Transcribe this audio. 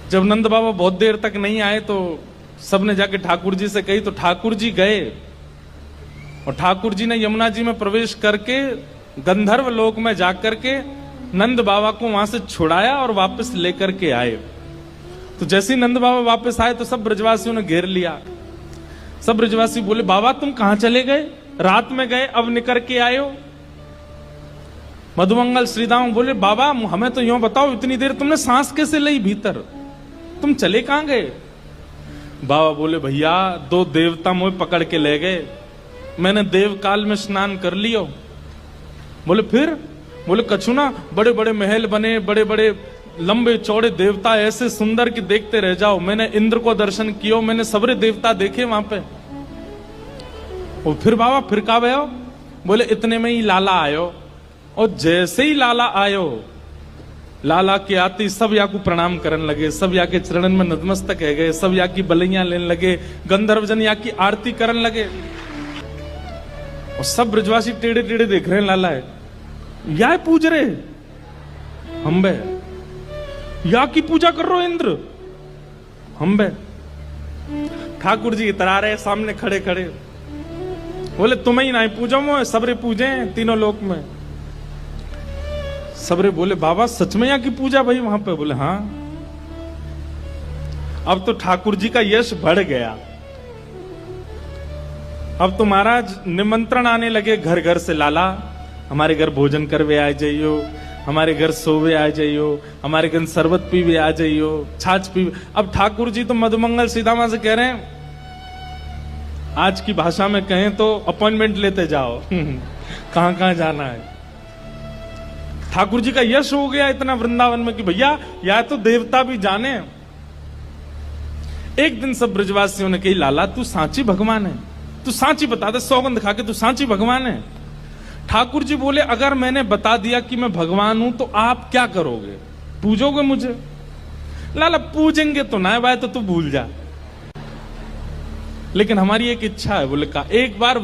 जब नंद बाबा बहुत देर तक नहीं आए तो सबने जाके ठाकुर जी से कही, तो ठाकुर जी गए और ठाकुर जी ने यमुना जी में प्रवेश करके गंधर्व लोक में जाकर के नंद बाबा को वहां से छुड़ाया और वापस लेकर के आए। तो जैसे ही नंद बाबा वापस आए तो सब ब्रजवासियों ने घेर लिया। सब ब्रजवासी बोले, बाबा तुम कहां चले गए? रात में गए, अब निकल के आए हो। मधुमंगल श्रीदाम बोले, बाबा हमें तो यूं बताओ, इतनी देर तुमने सांस कैसे ली भीतर? तुम चले कहां गए? बाबा बोले, भैया 2 देवता मुझे पकड़ के ले गए, मैंने देव काल में स्नान कर लियो। बोले फिर? बोले कछु ना, बड़े बड़े महल बने, बड़े बड़े लंबे चौड़े देवता ऐसे सुंदर कि देखते रह जाओ। मैंने इंद्र को दर्शन किया, मैंने सबरे देवता देखे वहां पे। और फिर बाबा फिर का भयो? बोले इतने में ही लाला आयो, और जैसे ही लाला आयो, लाला के आते सब या को प्रणाम करने लगे, सब या के चरणन में नतमस्तक है गए, सब या की बलैया लेने लगे, गंधर्वजन या की आरती करने लगे। और सब ब्रजवासी टेढ़े टेढ़े देख रहे हैं, लाला है या पूज रहे हम बे, या की पूजा कर रहे हो इंद्र हम बे। ठाकुर जी इतरा रहे सामने खड़े खड़े, बोले तुम्हें ही नहीं पूजो, मोह सबरे पूजे तीनों लोक में। सबरे बोले, बाबा सच में यहाँ की पूजा भाई वहां पे? बोले हाँ। अब तो ठाकुर जी का यश बढ़ गया। अब तो महाराज निमंत्रण आने लगे घर घर से, लाला हमारे घर भोजन करवे आ जाइयो, हमारे घर सोवे आ जाइयो, हमारे घर शरबत पीवे आ जाइयो, छाछ पीवे। अब ठाकुर जी तो मधुमंगल सीधामा से कह रहे हैं, आज की भाषा में कहें तो अपॉइंटमेंट लेते जाओ कहां कहां जाना है। ठाकुर जी का यश हो गया इतना वृंदावन में कि भैया या तो देवता भी जाने। एक दिन सब ब्रजवासियों ने कही, लाला तू सांची भगवान है, तू सांची बता दे, सौगंध खा के तू सांची भगवान है। ठाकुर जी बोले, अगर मैंने बता दिया कि मैं भगवान हूं तो आप क्या करोगे? पूजोगे मुझे? लाला पूजेंगे तो ना भाई, तो तू भूल जा, लेकिन हमारी एक इच्छा है। बोले का एक बार